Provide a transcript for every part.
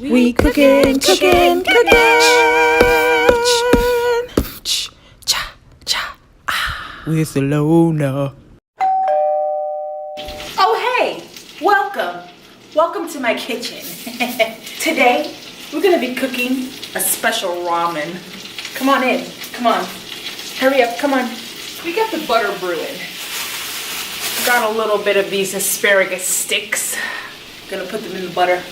We cooking with Ilona. Oh hey, welcome to my kitchen. Today we're gonna be cooking a special ramen. Come on in, come on, hurry up, come on. We got the butter brewing. Got a little bit of these asparagus sticks. Gonna put them in the butter.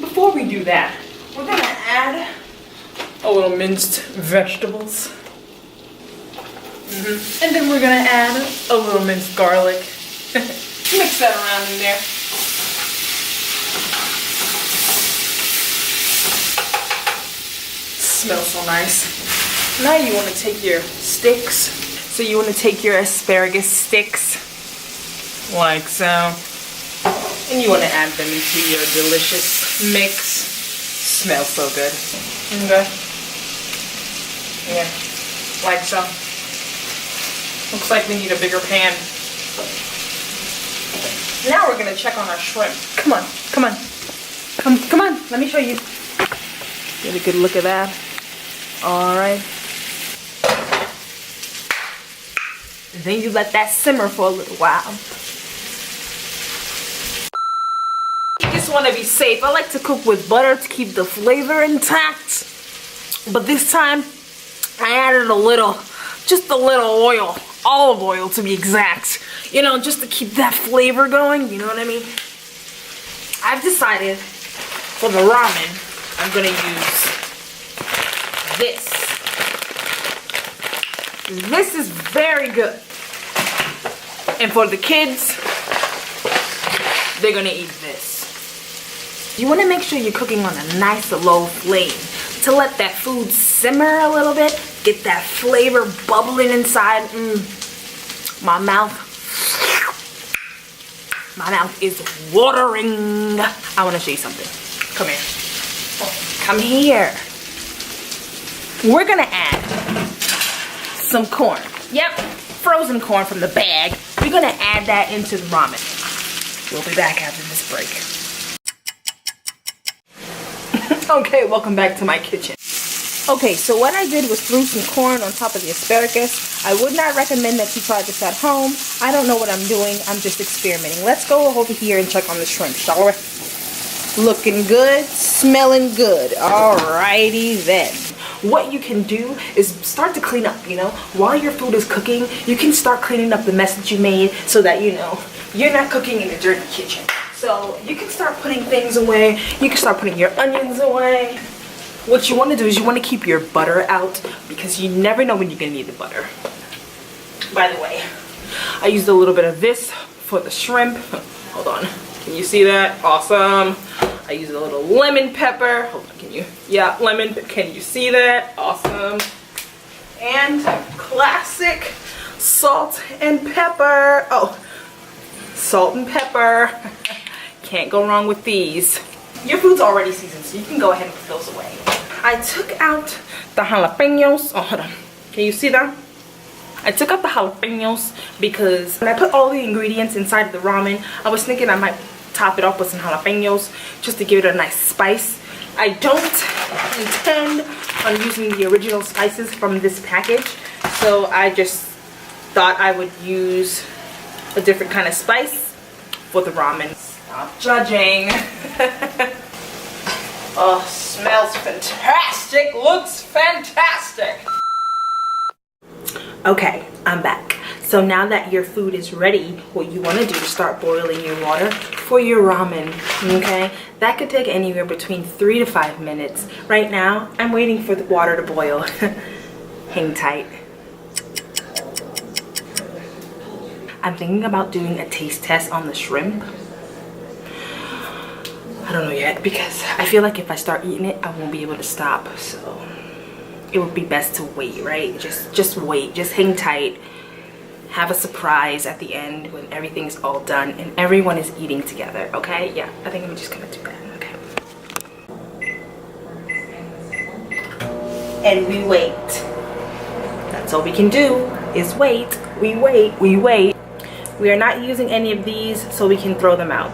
Before we do that, we're gonna add a little minced vegetables. And then we're gonna add a little minced garlic. Mix that around in there. Smells so nice. Now you want to take your sticks. So you want to take your asparagus sticks, like so. And you want to add them into your delicious mix. Smells so good. Okay. Yeah, like so. Looks like we need a bigger pan. Now we're gonna check on our shrimp. Come on, come on. Come on, let me show you. Get a good look at that. All right. Then you let that simmer for a little while. You just want to be safe. I like to cook with butter to keep the flavor intact. But this time, I added just a little oil. Olive oil to be exact. You know, just to keep that flavor going. You know what I mean? I've decided for the ramen, I'm going to use this. This is very good. And for the kids, they're going to eat this. You want to make sure you're cooking on a nice low flame to let that food simmer a little bit. Get that flavor bubbling inside. My mouth is watering. I want to show you something. Come here. Come here. We're gonna add some corn. Yep, frozen corn from the bag. We're gonna add that into the ramen. We'll be back after this break. Okay, welcome back to my kitchen. Okay, so what I did was threw some corn on top of the asparagus. I would not recommend that you try this at home. I don't know what I'm doing. I'm just experimenting. Let's go over here and check on the shrimp, shall we? Looking good, smelling good. Alrighty then. What you can do is start to clean up, you know. While your food is cooking, you can start cleaning up the mess that you made so that, you know, you're not cooking in a dirty kitchen. So you can start putting things away. You can start putting your onions away. What you want to do is you want to keep your butter out because you never know when you're going to need the butter. By the way, I used a little bit of this for the shrimp. Hold on. Can you see that? Awesome. I used a little lemon pepper. Hold on, can you? Yeah, lemon. Can you see that? Awesome. And classic salt and pepper. Oh, salt and pepper. Can't go wrong with these. Your food's already seasoned, so you can go ahead and put those away. I took out the jalapenos. Oh, hold on. Can you see that? I took out the jalapenos because when I put all the ingredients inside the ramen, I was thinking I might top it off with some jalapenos just to give it a nice spice. I don't intend on using the original spices from this package, so I just thought I would use a different kind of spice for the ramen. Stop judging. Oh, smells fantastic, looks fantastic. Okay, I'm back. So now that your food is ready, what you want to do is start boiling your water for your ramen, okay? That could take anywhere between 3 to 5 minutes. Right now, I'm waiting for the water to boil. Hang tight. I'm thinking about doing a taste test on the shrimp. I don't know yet because I feel like if I start eating it, I won't be able to stop. So it would be best to wait, right? Just wait, just hang tight. Have a surprise at the end when everything's all done and everyone is eating together, okay? Yeah, I think I'm just gonna do that, okay? And we wait. That's all we can do is wait. We wait. We are not using any of these, so we can throw them out.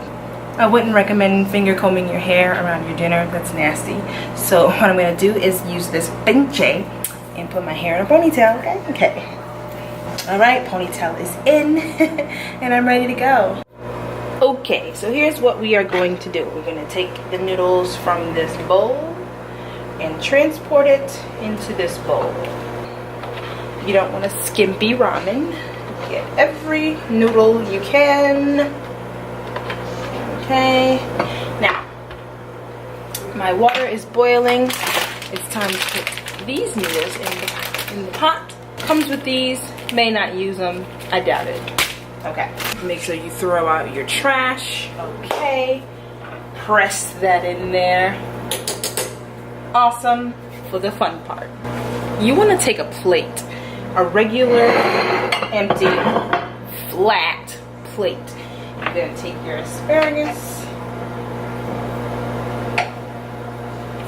I wouldn't recommend finger combing your hair around your dinner. That's nasty. So what I'm gonna do is use this pinche and put my hair in a ponytail. Okay. All right, ponytail is in, and I'm ready to go. Okay, so here's what we are going to do. We're gonna take the noodles from this bowl and transport it into this bowl. You don't want a skimpy ramen. Get every noodle you can. Okay, now my water is boiling. It's time to put these noodles in the pot. Comes with these. May not use them. I doubt it. Okay, make sure you throw out your trash. Okay, press that in there. Awesome. For the fun part, you want to take a plate, a regular empty flat plate. You're gonna take your asparagus,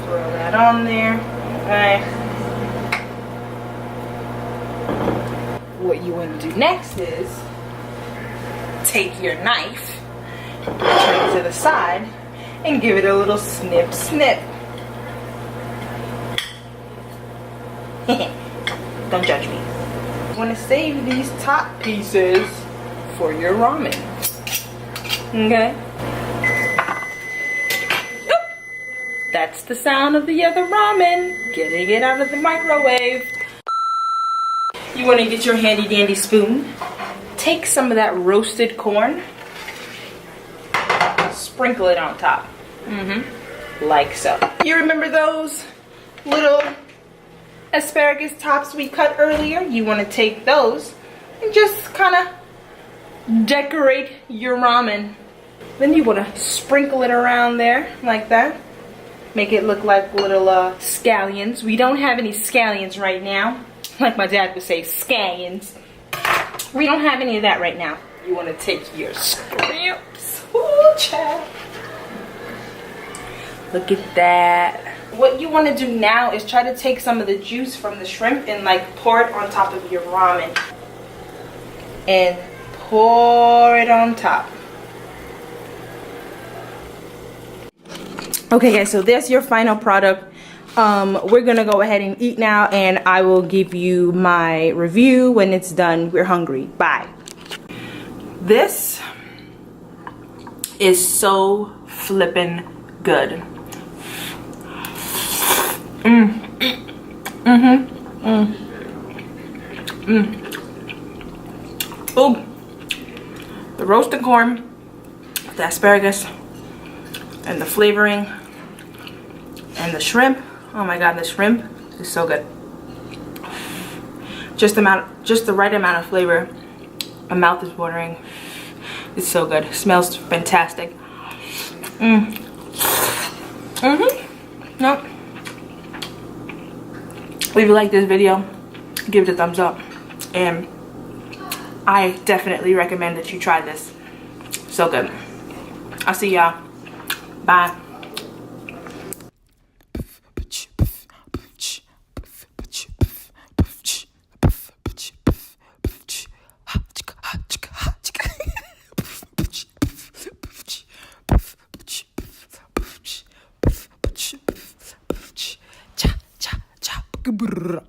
throw that on there. Okay, what you want to do next is take your knife, turn it to the side, and give it a little snip snip. Don't judge me. You want to save these top pieces for your ramen. Okay? Oop. That's the sound of the other ramen. Getting it out of the microwave. You want to get your handy dandy spoon. Take some of that roasted corn. Sprinkle it on top. Like so. You remember those little asparagus tops we cut earlier? You want to take those and just kind of decorate your ramen. Then you want to sprinkle it around there like that. Make it look like little scallions. We don't have any scallions right now. Like my dad would say, scallions. We don't have any of that right now. You want to take your scrimps. Ooh, child. Look at that. What you want to do now is try to take some of the juice from the shrimp and like pour it on top of your ramen. And pour it on top. Okay guys, so there's your final product. We're gonna go ahead and eat now, and I will give you my review when it's done. We're hungry. Bye. This is so flippin' good. Oh, the roasted corn, the asparagus, and the flavoring, and the shrimp. Oh my god, the shrimp is so good. Just the right amount of flavor. My mouth is watering. It's so good. It smells fantastic. Nope. If you like this video, give it a thumbs up. And I definitely recommend that you try this. So good. I'll see y'all. Bye. Brrr.